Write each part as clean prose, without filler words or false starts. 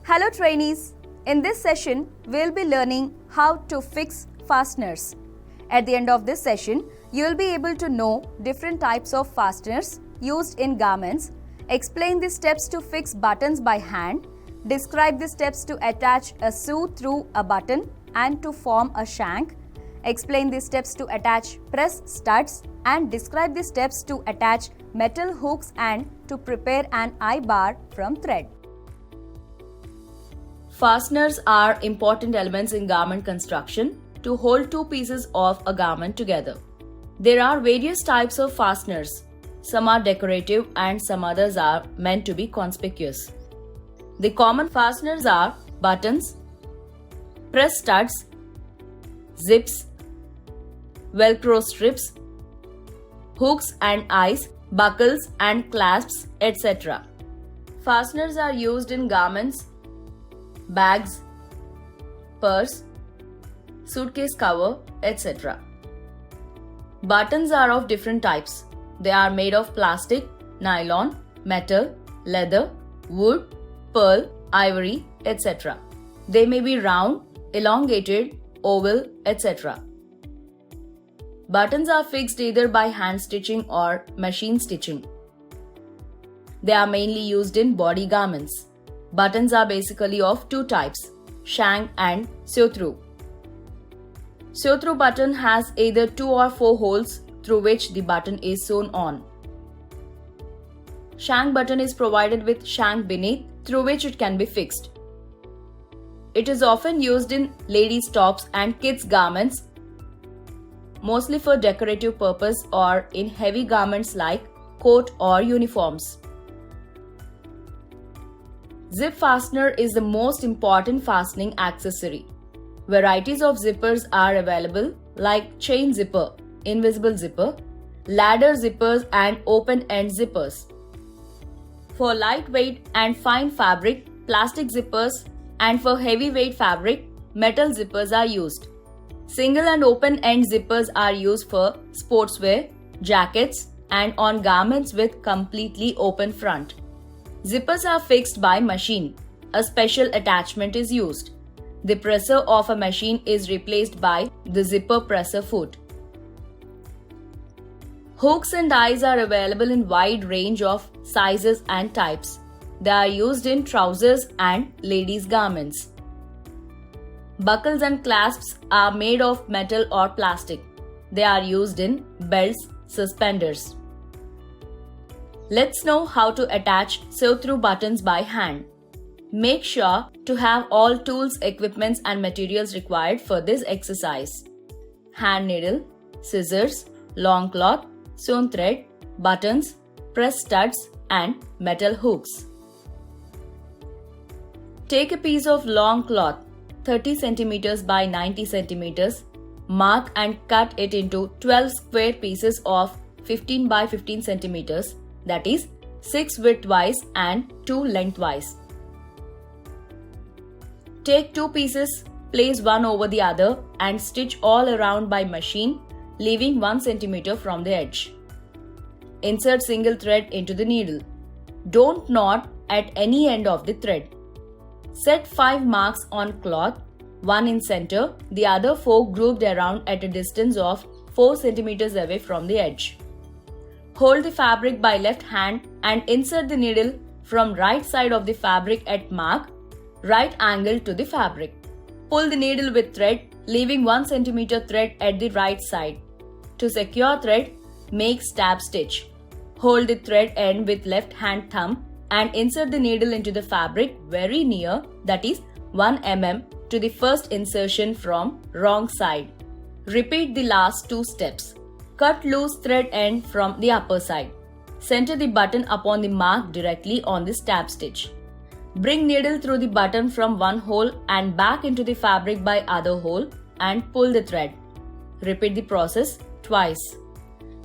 Hello trainees, in this session we'll be learning how to fix fasteners. At the end of this session, you will be able to know different types of fasteners used in garments, explain the steps to fix buttons by hand, describe the steps to attach a sew through a button and to form a shank, explain the steps to attach press studs and describe the steps to attach metal hooks and to prepare an eye bar from thread. Fasteners are important elements in garment construction to hold two pieces of a garment together. There are various types of fasteners. Some are decorative and some others are meant to be conspicuous. The common fasteners are buttons, press studs, zips, velcro strips, hooks and eyes, buckles and clasps, etc. Fasteners are used in garments, bags, purse, suitcase cover, etc. Buttons are of different types. They are made of plastic, nylon, metal, leather, wood, pearl, ivory, etc. They may be round, elongated, oval, etc. Buttons are fixed either by hand stitching or machine stitching. They are mainly used in body garments. Buttons are basically of two types, shank and sew-through. Sew-through button has either 2 or 4 holes through which the button is sewn on. Shank button is provided with shank beneath through which it can be fixed. It is often used in ladies' tops and kids' garments, mostly for decorative purpose or in heavy garments like coat or uniforms. Zip fastener is the most important fastening accessory. Varieties of zippers are available like chain zipper, invisible zipper, ladder zippers and open-end zippers. For lightweight and fine fabric, plastic zippers, and for heavyweight fabric, metal zippers are used. Single and open-end zippers are used for sportswear, jackets and on garments with completely open front. Zippers are fixed by machine. A special attachment is used. The presser of a machine is replaced by the zipper presser foot. Hooks and eyes are available in wide range of sizes and types. They are used in trousers and ladies' garments. Buckles and clasps are made of metal or plastic. They are used in belts, suspenders. Let's know how to attach sew-through buttons by hand. Make sure to have all tools, equipments and materials required for this exercise. Hand needle, scissors, long cloth, sewn thread, buttons, press studs and metal hooks. Take a piece of long cloth, 30 cm by 90 cm, mark and cut it into 12 square pieces of 15 by 15 cm, that is 6 widthwise and 2 lengthwise. Take 2 pieces, place one over the other and stitch all around by machine, leaving 1 cm from the edge. Insert single thread into the needle. Don't knot at any end of the thread. Set 5 marks on cloth, one in center, the other 4 grouped around at a distance of 4 cm away from the edge. Hold the fabric by left hand and insert the needle from right side of the fabric at mark, right angle to the fabric. Pull the needle with thread, leaving 1 cm thread at the right side. To secure thread, make stab stitch. Hold the thread end with left hand thumb and insert the needle into the fabric very near, that is 1 mm, to the first insertion from wrong side. Repeat the last 2 steps. Cut loose thread end from the upper side. Center the button upon the mark directly on the stab stitch. Bring needle through the button from one hole and back into the fabric by other hole and pull the thread. Repeat the process twice.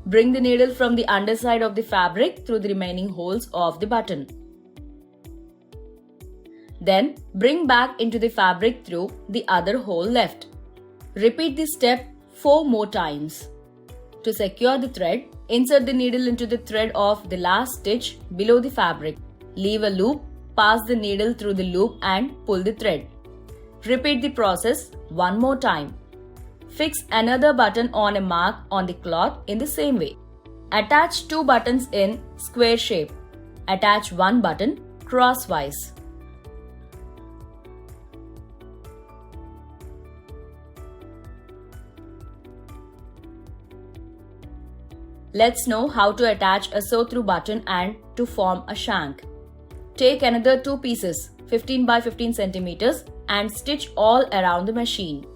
Bring the needle from the underside of the fabric through the remaining holes of the button. Then bring back into the fabric through the other hole left. Repeat this step 4 more times. To secure the thread, insert the needle into the thread of the last stitch below the fabric. Leave a loop pass the needle through the loop and pull the thread. Repeat the process one more time. Fix another button on a mark on the cloth in the same way. Attach 2 buttons in square shape. Attach 1 button crosswise. Let's know how to attach a sew-through button and to form a shank. Take another 2 pieces, 15 by 15 centimeters, and stitch all around the machine.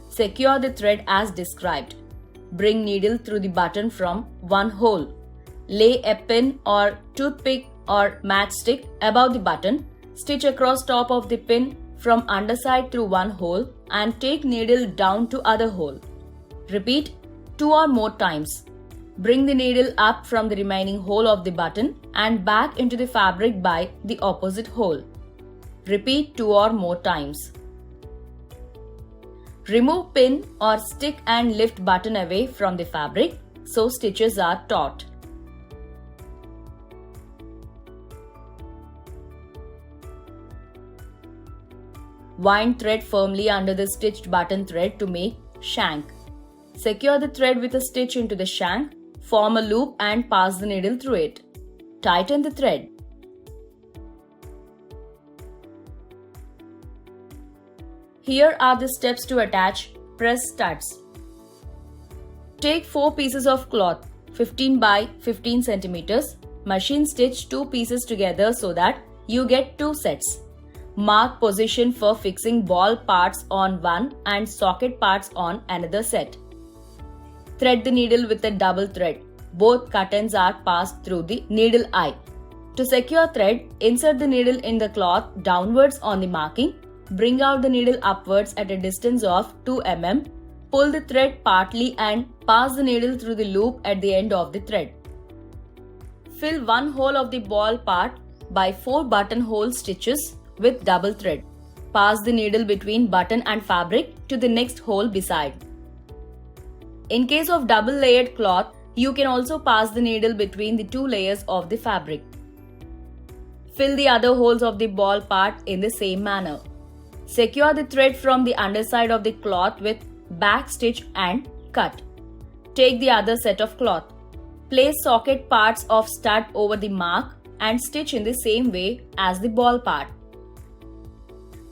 Secure the thread as described. Bring needle through the button from one hole. Lay a pin or toothpick or matchstick above the button. Stitch across top of the pin from underside through one hole and take needle down to other hole. Repeat 2 or more times. Bring the needle up from the remaining hole of the button and back into the fabric by the opposite hole. Repeat 2 or more times. Remove pin or stick and lift button away from the fabric so stitches are taut. Wind thread firmly under the stitched button thread to make shank. Secure the thread with a stitch into the shank. Form a loop and pass the needle through it. Tighten the thread. Here are the steps to attach press studs. Take 4 pieces of cloth, 15 by 15 centimeters. Machine stitch 2 pieces together so that you get 2 sets. Mark position for fixing ball parts on one and socket parts on another set. Thread the needle with a double thread. Both cut ends are passed through the needle eye. To secure thread, insert the needle in the cloth downwards on the marking. Bring out the needle upwards at a distance of 2 mm. Pull the thread partly and pass the needle through the loop at the end of the thread. Fill one hole of the ball part by 4 buttonhole stitches with double thread. Pass the needle between button and fabric to the next hole beside. In case of double layered cloth, you can also pass the needle between the 2 layers of the fabric. Fill the other holes of the ball part in the same manner. Secure the thread from the underside of the cloth with back stitch and cut. Take the other set of cloth. Place socket parts of stud over the mark and stitch in the same way as the ball part.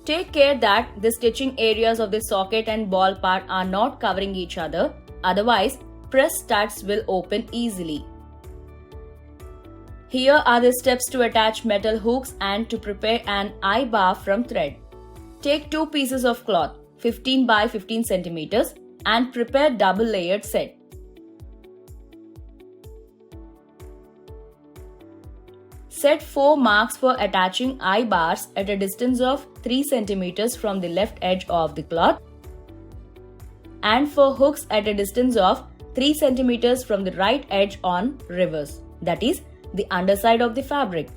Take care that the stitching areas of the socket and ball part are not covering each other. Otherwise, press studs will open easily. Here are the steps to attach metal hooks and to prepare an eye bar from thread. Take 2 pieces of cloth, 15 by 15 centimeters, and prepare double layered set. Set 4 marks for attaching eye bars at a distance of 3 centimeters from the left edge of the cloth, and for hooks at a distance of 3 centimeters from the right edge on reverse, that is, the underside of the fabric.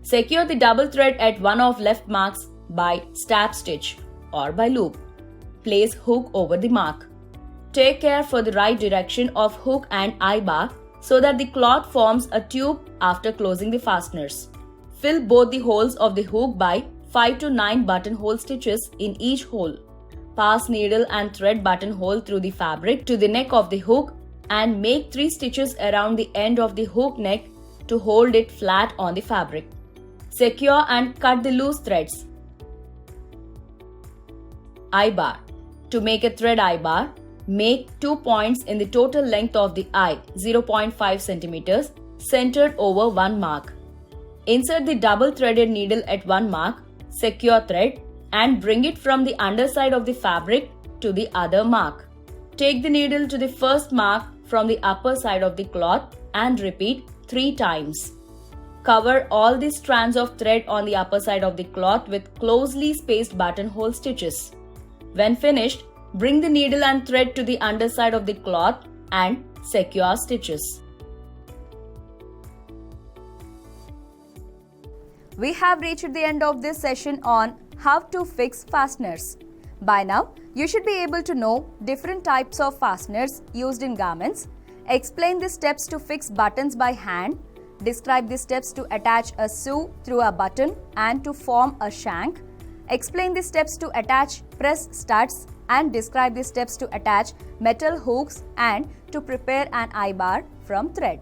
Secure the double thread at one of left marks by stab stitch or by loop. Place hook over the mark. Take care for the right direction of hook and eye bar so that the cloth forms a tube after closing the fasteners. Fill both the holes of the hook by 5 to 9 buttonhole stitches in each hole. Pass needle and thread buttonhole through the fabric to the neck of the hook and make 3 stitches around the end of the hook neck to hold it flat on the fabric. Secure and cut the loose threads. Eye bar. To make a thread eye bar, make 2 points in the total length of the eye, 0.5 centimeters, centered over one mark. Insert the double threaded needle at one mark, secure thread, and bring it from the underside of the fabric to the other mark. Take the needle to the first mark from the upper side of the cloth and repeat 3 times. Cover all the strands of thread on the upper side of the cloth with closely spaced buttonhole stitches. When finished, bring the needle and thread to the underside of the cloth and secure stitches. We have reached the end of this session on how to fix fasteners. By now, you should be able to know different types of fasteners used in garments, explain the steps to fix buttons by hand, Describe the steps to attach a shoe through a button and to form a shank. Explain the steps to attach press studs and describe the steps to attach metal hooks and to prepare an eye bar from thread.